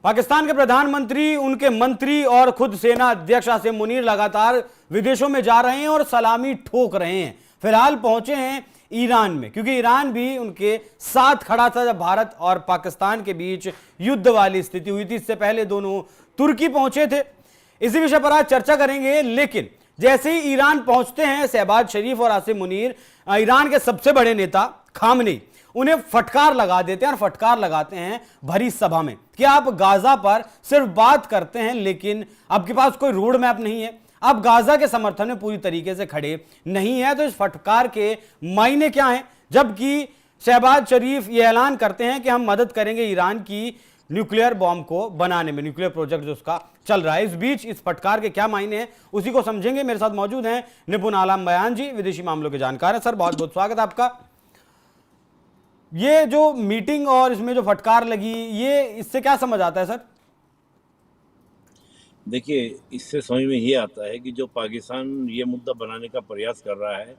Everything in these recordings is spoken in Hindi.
पाकिस्तान के प्रधानमंत्री, उनके मंत्री और खुद सेना अध्यक्ष आसिम मुनीर लगातार विदेशों में जा रहे हैं और सलामी ठोक रहे हैं। फिलहाल पहुंचे हैं ईरान में, क्योंकि ईरान भी उनके साथ खड़ा था जब भारत और पाकिस्तान के बीच युद्ध वाली स्थिति हुई थी। इससे पहले दोनों तुर्की पहुंचे थे। इसी विषय पर आज चर्चा करेंगे। लेकिन जैसे ही ईरान पहुंचते हैं शहबाज शरीफ और आसिम मुनीर, ईरान के सबसे बड़े नेता खामनेई, उन्हें फटकार लगा देते हैं और फटकार लगाते हैं भरी सभा में कि आप गाजा पर सिर्फ बात करते हैं लेकिन आपके पास कोई रोड मैप नहीं है, आप गाजा के समर्थन में पूरी तरीके से खड़े नहीं है। तो इस फटकार के मायने क्या हैं? जबकि शहबाज शरीफ ये ऐलान करते हैं कि हम मदद करेंगे ईरान की न्यूक्लियर बॉम्ब को बनाने में, न्यूक्लियर प्रोजेक्ट जो उसका चल रहा है। इस बीच इस फटकार के क्या मायने हैं उसी को समझेंगे। मेरे साथ मौजूद हैं निपुण आलम बयान जी, विदेशी मामलों के जानकार हैं। सर बहुत बहुत स्वागत है आपका। ये जो मीटिंग और इसमें जो फटकार लगी, ये इससे क्या समझ आता है सर? देखिए, इससे समझ में ये आता है कि जो पाकिस्तान ये मुद्दा बनाने का प्रयास कर रहा है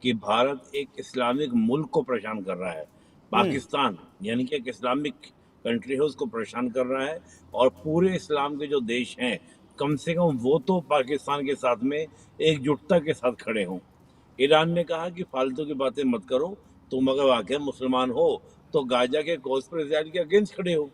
कि भारत एक इस्लामिक मुल्क को परेशान कर रहा है, पाकिस्तान यानी कि एक इस्लामिक कंट्री है उसको परेशान कर रहा है, और पूरे इस्लाम के जो देश हैं कम से कम वो तो पाकिस्तान के साथ में एकजुटता के साथ खड़े हों। ईरान ने कहा कि फालतू की बातें मत करो, तुम अगर वाकई मुसलमान हो तो गाजा के कोस पर इजराइल के अगेंस्ट खड़े हो।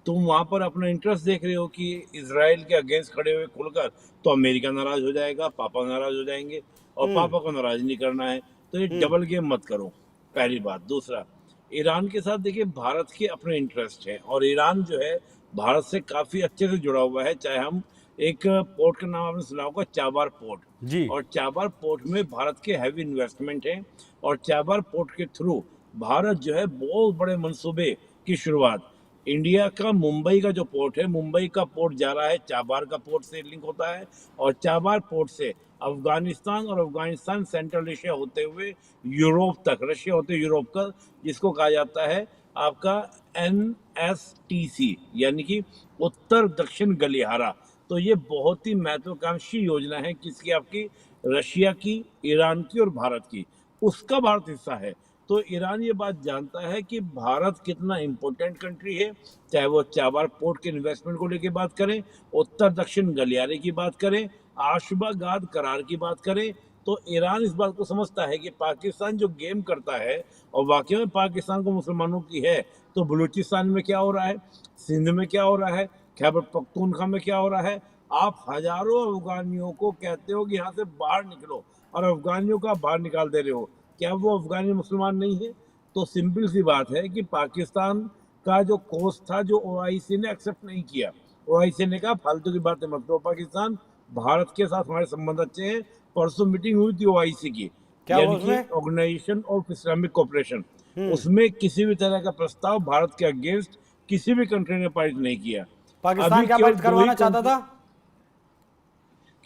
तुम वहां पर अपना इंटरेस्ट देख रहे हो कि इजराइल के अगेंस्ट खड़े हुए खुलकर, तो अमेरिका नाराज हो जाएगा, पापा नाराज हो जाएंगे, और पापा को नाराज नहीं करना है। तो ये डबल गेम मत करो, पहली बात। दूसरा, ईरान के साथ देखिए भारत के अपने इंटरेस्ट हैं, और ईरान जो है भारत से काफी अच्छे से जुड़ा हुआ है। चाहे हम एक पोर्ट का नाम आपने सुना होगा, चाबार पोर्ट जी। और चाबार पोर्ट में भारत के हैवी इन्वेस्टमेंट है, और चाबार पोर्ट के थ्रू भारत जो है बहुत बड़े मंसूबे की शुरुआत, इंडिया का मुंबई का जो पोर्ट है, मुंबई का पोर्ट जा रहा है चाबार का पोर्ट से लिंक होता है, और चाबार पोर्ट से अफगानिस्तान, और अफगानिस्तान सेंट्रल एशिया होते हुए यूरोप तक, रशिया होते यूरोप का, जिसको कहा जाता है आपका NSTC यानी कि उत्तर दक्षिण गलियारा। तो ये बहुत ही महत्वाकांक्षी योजना है, किसकी? आपकी रशिया की, ईरान की और भारत की। उसका भारत हिस्सा है। तो ईरान ये बात जानता है कि भारत कितना इम्पोर्टेंट कंट्री है, चाहे वो चाबार पोर्ट के इन्वेस्टमेंट को लेके बात करें, उत्तर दक्षिण गलियारे की बात करें, आशबागाद करार की बात करें। तो ईरान इस बात को समझता है कि पाकिस्तान जो गेम करता है, और वाकई में पाकिस्तान को मुसलमानों की है, तो बलूचिस्तान में क्या हो रहा है, सिंध में क्या हो रहा है, खैबर पख्तूनख्वा में क्या हो रहा है। आप हजारों अफगानियों को कहते हो कि यहाँ से बाहर निकलो, और अफगानियों को आप बाहर निकाल दे रहे हो। क्या वो अफगानी मुसलमान नहीं है? तो सिंपल सी बात है कि पाकिस्तान का जो कोर्स था, जो OIC ने एक्सेप्ट नहीं किया। OIC ने कहा फालतू की बातें मत करो पाकिस्तान, भारत के साथ हमारे संबंध अच्छे हैं। परसों मीटिंग हुई थी OIC की, यानी कि ऑर्गेनाइजेशन ऑफ इस्लामिक कोऑपरेशन, उसमें किसी भी तरह का प्रस्ताव भारत के अगेंस्ट किसी भी कंट्री ने पारित नहीं किया। पाकिस्तान क्या पारित करवाना चाहता था?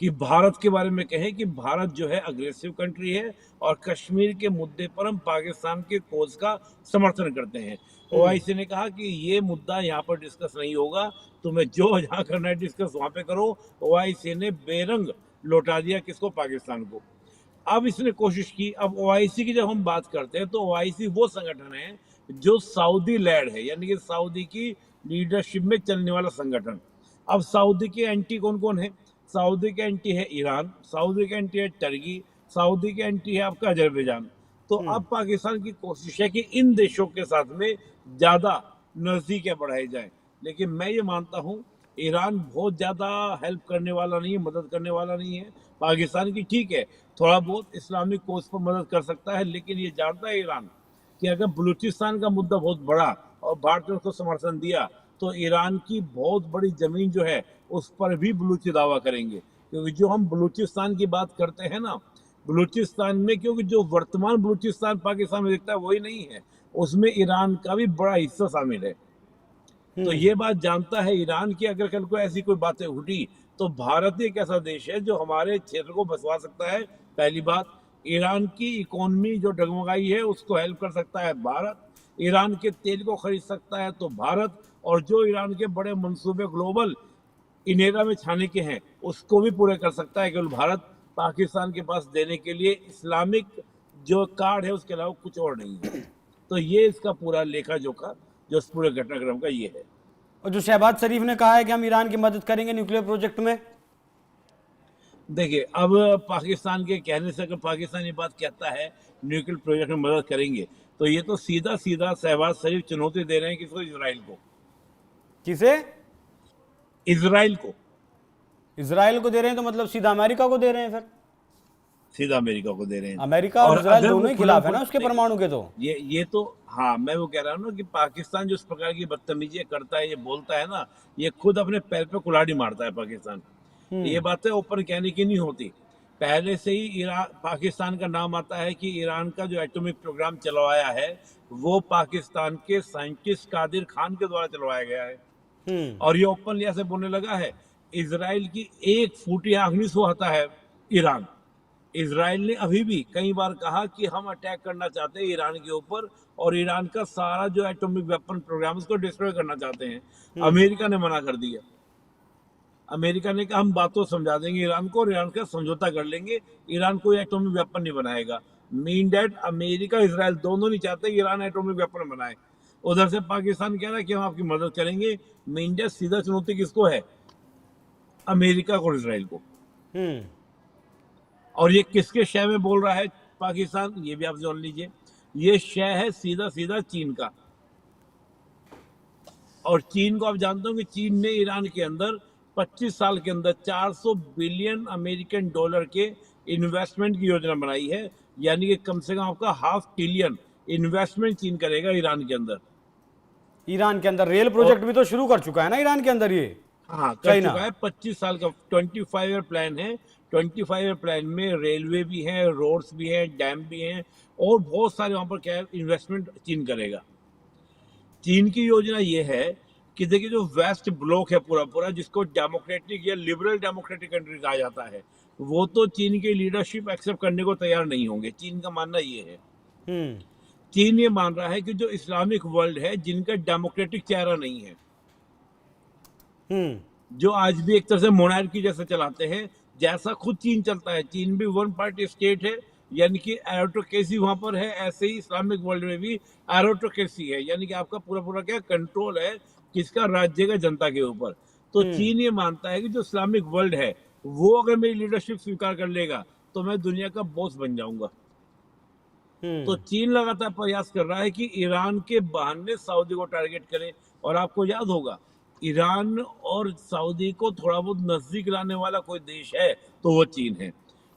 कि भारत के बारे में कहें कि भारत जो है अग्रेसिव कंट्री है, और कश्मीर के मुद्दे पर हम पाकिस्तान के कोज का समर्थन करते हैं। OIC ने कहा कि ये मुद्दा यहाँ पर डिस्कस नहीं होगा, तुम्हें जो जहाँ करना है डिस्कस वहां पे करो। OIC ने बेरंग लौटा दिया किसको? पाकिस्तान को। अब इसने कोशिश की, अब OIC की जब हम बात करते हैं तो OIC वो संगठन है जो सऊदी लैड है, यानी कि सऊदी की लीडरशिप में चलने वाला संगठन। अब सऊदी के एंटी कौन कौन है? सऊदी के एंटी है ईरान, सऊदी के एंटी है टर्की, सऊदी के एंटी है आपका अजरबैजान। तो अब पाकिस्तान की कोशिश है कि इन देशों के साथ में ज्यादा नजदीकें बढ़ाई जाए। लेकिन मैं ये मानता हूँ ईरान बहुत ज्यादा हेल्प करने वाला नहीं है, मदद करने वाला नहीं है पाकिस्तान की। ठीक है, थोड़ा बहुत इस्लामिक कोर्स पर मदद कर सकता है, लेकिन ये जानता है ईरान कि अगर बलूचिस्तान का मुद्दा बहुत बड़ा और भारत ने उसको समर्थन दिया, तो ईरान की बहुत बड़ी जमीन जो है उस पर भी बलूची दावा करेंगे। क्योंकि जो हम बलूचिस्तान की बात करते हैं ना, बलूचिस्तान में, क्योंकि जो वर्तमान बलूचिस्तान पाकिस्तान में दिखता है वही नहीं है, उसमें ईरान का भी बड़ा हिस्सा शामिल है। तो ये बात जानता है ईरान की अगर कल को ऐसी कोई बातें उठी, तो भारत एक ऐसा देश है जो हमारे क्षेत्र को बसवा सकता है। पहली बात, ईरान की इकोनॉमी जो डगमगाई है उसको हेल्प कर सकता है भारत, ईरान के तेल को खरीद सकता है तो भारत, और जो ईरान के बड़े मंसूबे ग्लोबल इनेरा में छाने के हैं उसको भी पूरे कर सकता है केवल भारत। पाकिस्तान के पास देने के लिए इस्लामिक जो कार्ड है उसके अलावा कुछ और नहीं है। तो ये इसका पूरा लेखा जोखा जो पूरे घटनाक्रम का ये है। और जो शहबाज शरीफ ने कहा है कि हम ईरान की मदद करेंगे न्यूक्लियर प्रोजेक्ट में। देखिए, अब पाकिस्तान के कहने से अगर पाकिस्तान ये बात कहता है न्यूक्लियर प्रोजेक्ट में मदद करेंगे, तो ये तो सीधा सीधा शहबाज शरीफ चुनौती दे रहे हैं किसको? इसराइल को। किसे? इसराइल को। इसराइल को दे रहे हैं, तो मतलब सीधा अमेरिका को दे रहे हैं फिर। सीधा अमेरिका को दे रहे हैं। अमेरिका और इसराइल अगर वो दोनों ही खुला खिलाफ है ना खुला उसके देखिए, परमाणु के। तो ये तो हाँ, मैं वो कह रहा हूँ ना कि पाकिस्तान जो इस प्रकार की बदतमीजी करता है, ये बोलता है ना, ये खुद अपने पैर पे कुल्हाड़ी मारता है पाकिस्तान। ये बातें ऊपर कहने की नहीं होती। पहले से ही ईरान, पाकिस्तान का नाम आता है कि ईरान का जो एटॉमिक प्रोग्राम चलवाया है वो पाकिस्तान के साइंटिस्ट कादिर खान के द्वारा चलवाया गया है। और ये ओपनली ऐसे बोलने लगा है, इजराइल की एक फूटी आंख नहीं सुहाता है ईरान। इजराइल ने अभी भी कई बार कहा कि हम अटैक करना चाहते हैं ईरान के ऊपर, और ईरान का सारा जो एटॉमिक वेपन प्रोग्राम उसको डिस्ट्रॉय करना चाहते हैं। अमेरिका ने मना कर दिया। अमेरिका ने कहा हम बातों समझा देंगे ईरान को और ईरान का समझौता कर लेंगे, ईरान कोई एटॉमिक वेपन नहीं बनाएगा। मीन डैट अमेरिका इसराइल दोनों नहीं चाहते ईरान एटॉमिक वेपन बनाए। उधर से पाकिस्तान कह रहा है कि हम आपकी मदद करेंगे। मीन डैट सीधा चुनौती किसको है? अमेरिका को, इसराइल को। और ये किसके शय में बोल रहा है पाकिस्तान, ये भी आप जान लीजिए। ये शय है सीधा सीधा चीन का। और चीन को आप जानते हो कि चीन ने ईरान के अंदर 25 साल के अंदर 400 बिलियन अमेरिकन डॉलर के इन्वेस्टमेंट की योजना बनाई है। यानी कि कम से कम आपका $500 बिलियन इन्वेस्टमेंट चीन करेगा ईरान के अंदर। ईरान के अंदर रेल प्रोजेक्ट भी तो शुरू कर चुका है ना ईरान के अंदर ये। हाँ, कर चुका है। 25 साल का 25 ईयर प्लान है। 25 ईयर प्लान में रेलवे भी है, रोड्स भी हैं, डैम भी हैं, और बहुत सारे वहां पर क्या इन्वेस्टमेंट चीन करेगा। चीन की योजना ये है कि देखिए, जो वेस्ट ब्लॉक है पूरा पूरा, जिसको डेमोक्रेटिक या लिबरल डेमोक्रेटिक कंट्री कहा जाता है, वो तो चीन की लीडरशिप एक्सेप्ट करने को तैयार नहीं होंगे। चीन का मानना ये है। चीन ये मान रहा है कि जो इस्लामिक वर्ल्ड है, जिनका डेमोक्रेटिक चेहरा नहीं है, जो आज भी एक तरह से मोनार्की जैसा चलाते हैं, जैसा खुद चीन चलता है। चीन भी वन पार्टी स्टेट है, यानी कि एरोटोक्रेसी वहां पर है। ऐसे ही इस्लामिक वर्ल्ड में भी एरोटोक्रेसी है, यानी कि आपका पूरा पूरा क्या कंट्रोल है किसका? राज्य का, जनता के ऊपर। तो चीन ये मानता है कि जो इस्लामिक वर्ल्ड है वो अगर मेरी लीडरशिप स्वीकार कर लेगा तो मैं दुनिया का बॉस बन जाऊंगा। तो चीन लगातार प्रयास कर रहा है कि ईरान के बहाने सऊदी को टारगेट करे। और आपको याद होगा, ईरान और सऊदी को थोड़ा बहुत नजदीक लाने वाला कोई देश है तो वो चीन है।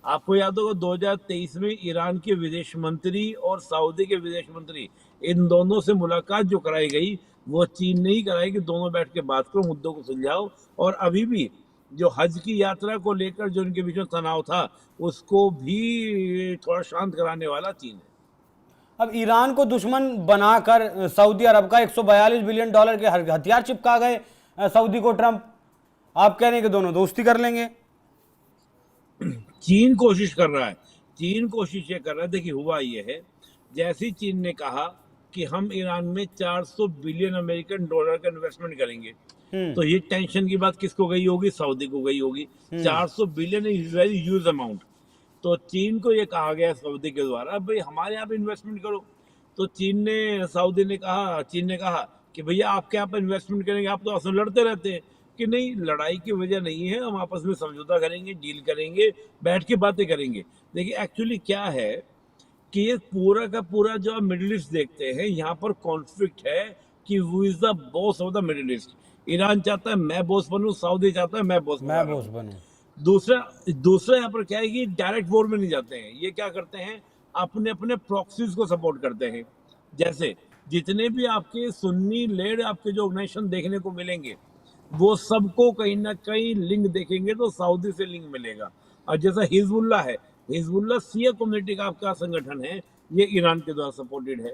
आपको याद होगा 2023 में ईरान के विदेश मंत्री और सऊदी के विदेश मंत्री, इन दोनों से मुलाकात जो कराई गई वो चीन ने ही कराई कि दोनों बैठ के बात करो, मुद्दों को सुलझाओ। और अभी भी जो हज की यात्रा को लेकर जो उनके बीच में तनाव था, उसको भी थोड़ा शांत कराने वाला चीन है। अब ईरान को दुश्मन बनाकर सऊदी अरब का $142 बिलियन के हथियार चिपका गए सऊदी को ट्रंप। आप कह रहे हैं कि दोनों दोस्ती कर लेंगे। चीन कोशिश कर रहा है। चीन कोशिश ये कर रहा है, देखिए हुआ ये है, जैसे ही चीन ने कहा कि हम ईरान में 400 बिलियन अमेरिकन डॉलर का इन्वेस्टमेंट करेंगे, तो ये टेंशन की बात किसको गई होगी? सऊदी को गई होगी। 400 billion is very huge amount. तो चीन को ये कहा गया सऊदी के द्वारा, भाई हमारे यहाँ पे इन्वेस्टमेंट करो। तो चीन ने कहा कि भैया आपके यहाँ पे इन्वेस्टमेंट करेंगे, आप तो असल लड़ते रहते हैं। कि नहीं, लड़ाई की वजह नहीं है, हम आपस में समझौता करेंगे, डील करेंगे, बैठ के बातें करेंगे। देखिए एक्चुअली क्या है कि ये पूरा का पूरा जो आप मिडिल ईस्ट देखते हैं, यहाँ पर कॉन्फ्लिक्ट है कि वो is the boss of the middle east. Iran चाहता है मैं बॉस बनूं, सऊदी चाहता है मैं बॉस बनूं। दूसरा यहाँ पर क्या है कि डायरेक्ट वॉर में नहीं जाते हैं। ये क्या करते हैं, अपने अपने प्रॉक्सीज को सपोर्ट करते हैं। जैसे जितने भी आपके सुन्नी लेड आपके जो ऑर्गेनाइजेशन देखने को मिलेंगे, वो सबको कहीं ना कहीं लिंक देखेंगे तो सऊदी से लिंक मिलेगा। और जैसा हिजबुल्ला है, हिजबुल्ला शिया कम्युनिटी का आपका संगठन है, ये ईरान के द्वारा सपोर्टेड है।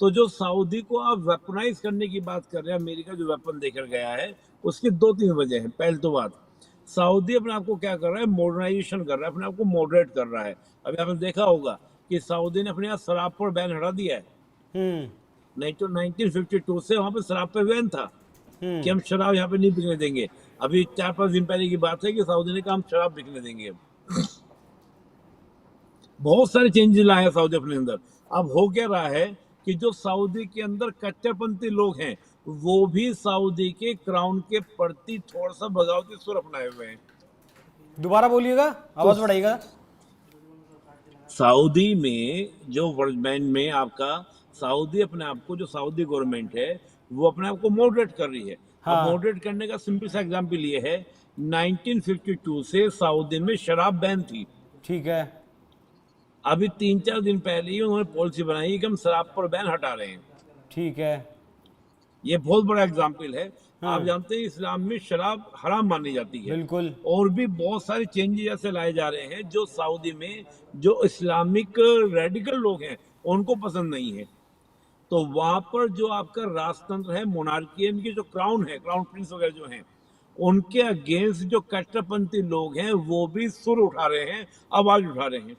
तो जो सऊदी को आप वेपनाइज करने की बात कर रहे हैं, अमेरिका जो वेपन देकर गया है, उसकी 2-3 वजह है। पहले तो बात, सऊदी अपने आप को क्या कर रहा है, मॉडर्नाइजेशन कर रहा है, अपने आप को मॉडरेट कर रहा है। अभी आपने देखा होगा कि सऊदी ने अपने यहाँ शराब पर बैन हटा दिया है। नहीं तो 1952 से वहां पे शराब पे बैन था कि हम शराब यहाँ पे नहीं बिकने देंगे। अभी 4-5 दिन पहले की बात है कि सऊदी ने कहा हम शराब बिकने देंगे। बहुत सारे चेंजेस लाए सऊदी अपने अंदर। अब हो क्या रहा है कि जो सऊदी के अंदर कट्टरपंथी लोग हैं, वो भी सऊदी के क्राउन के प्रति थोड़ा सा बगावती सुर अपनाए हुए हैं। दोबारा बोलिएगा, आवाज बढ़ाइएगा। सऊदी में जो वर्जमैन में आपका सऊदी अपने आप को, जो सऊदी गवर्नमेंट है वो अपने आप को मॉडरेट कर रही है। हाँ। अब मॉडरेट करने का सिंपल सा एग्जांपल ये है, 1952 से सऊदी में शराब बैन थी। ठीक है। अभी 3-4 दिन पहले ही उन्होंने पॉलिसी बनाई कि हम शराब पर बैन हटा रहे हैं। ठीक है। ये बहुत बड़ा एग्जाम्पल है। आप जानते हैं इस्लाम में शराब हराम मानी जाती है। बिल्कुल। और भी बहुत सारे चेंजेस ऐसे लाए जा रहे हैं जो सऊदी में जो इस्लामिक रेडिकल लोग हैं उनको पसंद नहीं है। तो वहां पर जो आपका राजतंत्र है, मोनार्की, इनकी जो क्राउन है, क्राउन प्रिंस वगैरह जो हैं, उनके अगेंस्ट जो कट्टरपंथी लोग हैं वो भी सुर उठा रहे हैं, आवाज उठा रहे हैं।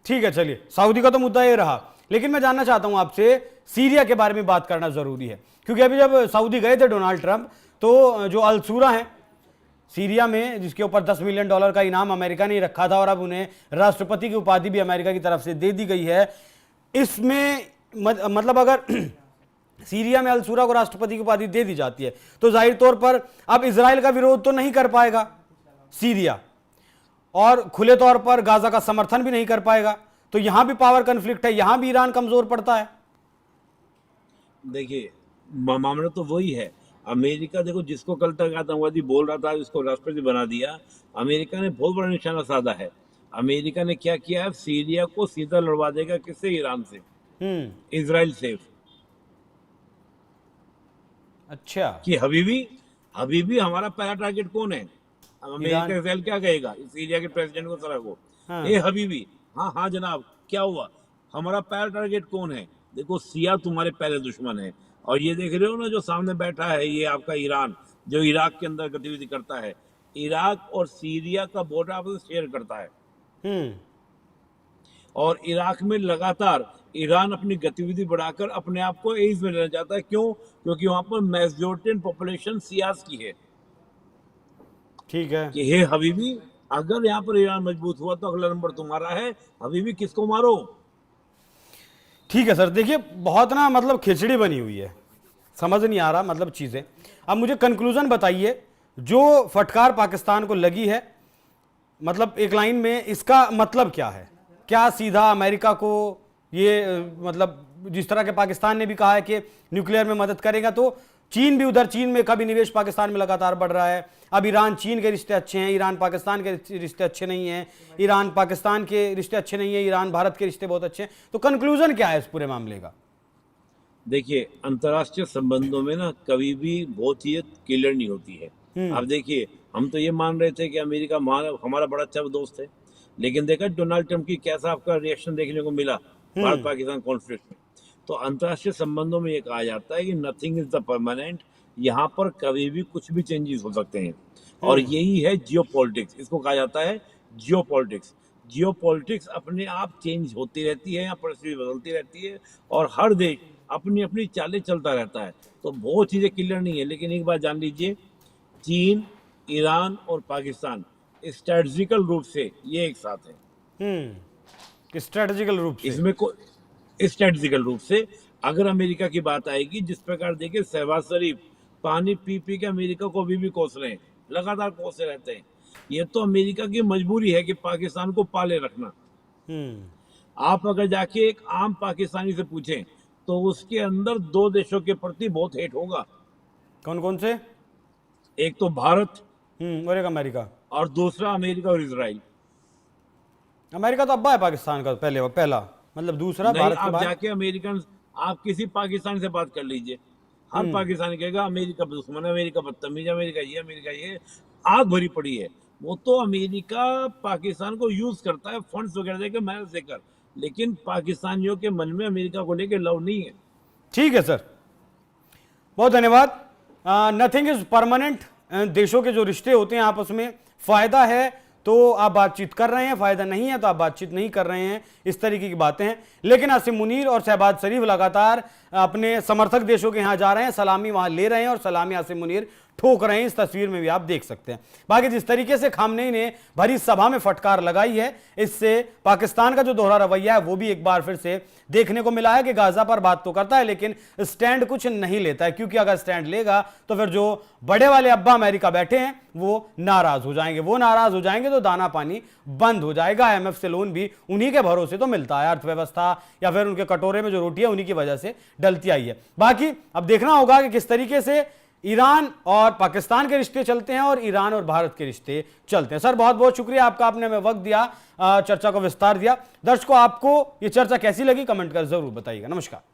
ठीक है, चलिए, सऊदी का तो मुद्दा ये रहा, लेकिन मैं जानना चाहता हूं आपसे, सीरिया के बारे में बात करना जरूरी है, क्योंकि अभी जब सऊदी गए थे डोनाल्ड ट्रंप, तो जो अलसूरा है सीरिया में, जिसके ऊपर $10 मिलियन का इनाम अमेरिका ने रखा था और अब उन्हें राष्ट्रपति की उपाधि भी अमेरिका की तरफ से दे दी गई है, इसमें मतलब अगर सीरिया में अलसूरा को राष्ट्रपति की उपाधि दे दी जाती है तो जाहिर तौर पर अब इजराइल का विरोध तो नहीं कर पाएगा सीरिया, और खुले तौर पर गाजा का समर्थन भी नहीं कर पाएगा, तो यहां भी पावर कन्फ्लिक्ट है, यहां भी ईरान कमजोर पड़ता है। देखिए, मामला तो वही है। अमेरिका देखो, जिसको कल तक आतंकवादी बोल रहा था उसको राष्ट्रपति बना दिया। अमेरिका ने बहुत बड़ा निशाना साधा है। अमेरिका ने क्या किया है, सीरिया को सीधा लड़वा देगा किससे, ईरान से, इजराइल से। अच्छा, कि हबीबी हमारा पहला टारगेट कौन है? अमेरिका इजराइल क्या कहेगा सीरिया के प्रेसिडेंट को, सरा को, ए हबीबी, हाँ हाँ जनाब, क्या हुआ, हमारा पहला टारगेट कौन है? देखो, सिया तुम्हारे पहले दुश्मन है। और ये देख रहे हो ना, जो सामने बैठा है ये आपका ईरान, जो इराक के अंदर गतिविधि करता है। इराक और सीरिया का बॉर्डर आपस में शेयर करता है। और इराक में लगातार ईरान अपनी गतिविधि बढ़ाकर अपने आप को एज में लेना चाहता है। क्यों? क्योंकि वहां पर मेजोरिटी पॉपुलेशन सियास की है। ठीक है, कि हे हबीबी, अगर यहाँ पर ईरान मजबूत हुआ तो अगला नंबर तुम्हारा है, हबीबी किसको मारो। ठीक है सर, देखिए बहुत ना मतलब खिचड़ी बनी हुई है, समझ नहीं आ रहा मतलब चीज़ें। अब मुझे कंक्लूजन बताइए, जो फटकार पाकिस्तान को लगी है, मतलब एक लाइन में इसका मतलब क्या है? क्या सीधा अमेरिका को ये मतलब जिस तरह के पाकिस्तान ने भी कहा है कि न्यूक्लियर में मदद करेगा, तो चीन भी उधर, चीन में का भी निवेश पाकिस्तान में लगातार बढ़ रहा है। अब ईरान चीन के रिश्ते अच्छे हैं, ईरान पाकिस्तान के रिश्ते अच्छे नहीं हैं, ईरान पाकिस्तान के रिश्ते अच्छे नहीं हैं, ईरान भारत के रिश्ते बहुत अच्छे हैं। तो कंक्लूजन क्या है इस पूरे मामले का? देखिए, अंतर्राष्ट्रीय संबंधों में ना कभी भी बहुत चीजें क्लियर नहीं होती है। अब देखिए, हम तो ये मान रहे थे कि अमेरिका हमारा बड़ा अच्छा दोस्त है, लेकिन देखा डोनाल्ड ट्रंप की कैसा आपका रिएक्शन देखने को मिला भारत पाकिस्तान कॉन्फ्लिक्ट में। तो अंतर्राष्ट्रीय संबंधों में ये कहा जाता है कि नथिंग इज द परमानेंट, यहाँ पर कभी भी कुछ भी चेंजेस हो सकते हैं। और यही है जियोपॉलिटिक्स, इसको कहा जाता है जियोपॉलिटिक्स। जियोपॉलिटिक्स अपने आप चेंज होती रहती है, या परिस्थिति बदलती रहती है, और हर देश अपनी अपनी चालें चलता रहता है। तो बहुत चीजें क्लियर नहीं है, लेकिन एक बात जान लीजिए, चीन, ईरान और पाकिस्तान स्ट्रेटजिकल रूप से ये एक साथ है। स्ट्रेटजिकल रूप से इसमें को स्ट्रेटजिकल रूप से अगर अमेरिका की बात आएगी, जिस प्रकार देखिए शहबाज शरीफ पानी पी पी के अमेरिका को अभी भी कोस रहे हैं, लगातार कोसते रहते हैं। ये तो अमेरिका की मजबूरी है कि पाकिस्तान को पाले रखना। आप अगर जाके एक आम पाकिस्तानी से पूछें तो उसके अंदर दो देशों के प्रति बहुत हेट होगा। कौन कौन से? एक तो भारत और एक अमेरिका, और दूसरा अमेरिका और इजराइल। अमेरिका तो अब्बा है पाकिस्तान का, पहला मतलब दूसरा नहीं, भारत के आप बाद। जाके अमेरिकन, आप किसी पाकिस्तानी से बात कर लीजिए, हर पाकिस्तानी कहेगा अमेरिका दुश्मन है, अमेरिका बदतमीज, अमेरिका ये आग भरी पड़ी है। वो तो अमेरिका पाकिस्तान को यूज करता है फंड्स वगैरह देकर, मेहनत देकर, लेकिन पाकिस्तानियों के मन में अमेरिका को लेकर लव नहीं है। ठीक है सर, बहुत धन्यवाद। Nothing is permanent. देशों के जो रिश्ते होते हैं आपस में, फायदा है तो आप बातचीत कर रहे हैं, फायदा नहीं है तो आप बातचीत नहीं कर रहे हैं, इस तरीके की बातें हैं। लेकिन आसिम मुनीर और शहबाज शरीफ लगातार अपने समर्थक देशों के यहां जा रहे हैं, सलामी वहां ले रहे हैं, और सलामी आसिम मुनीर ठोक रहे हैं। इस तस्वीर में भी आप देख सकते हैं। बाकी जिस तरीके से खामनेई ने भरी सभा में फटकार लगाई है, इससे पाकिस्तान का जो दोहरा रवैया है वो भी एक बार फिर से देखने को मिला है कि गाजा पर बात तो करता है लेकिन स्टैंड कुछ नहीं लेता है, क्योंकि अगर स्टैंड लेगा तो फिर जो बड़े वाले अब्बा अमेरिका बैठे हैं वो नाराज हो जाएंगे। वो नाराज हो जाएंगे तो दाना पानी बंद हो जाएगा। IMF से लोन भी उन्हीं के भरोसे तो मिलता है, अर्थव्यवस्था या फिर उनके कटोरे में जो रोटी है उन्हीं की वजह से डलती आई है। बाकी अब देखना होगा कि किस तरीके से ईरान और पाकिस्तान के रिश्ते चलते हैं और ईरान और भारत के रिश्ते चलते हैं। सर बहुत बहुत शुक्रिया आपका, आपने हमें वक्त दिया, चर्चा को विस्तार दिया। दर्शकों आपको ये चर्चा कैसी लगी कमेंट कर जरूर बताइएगा। नमस्कार।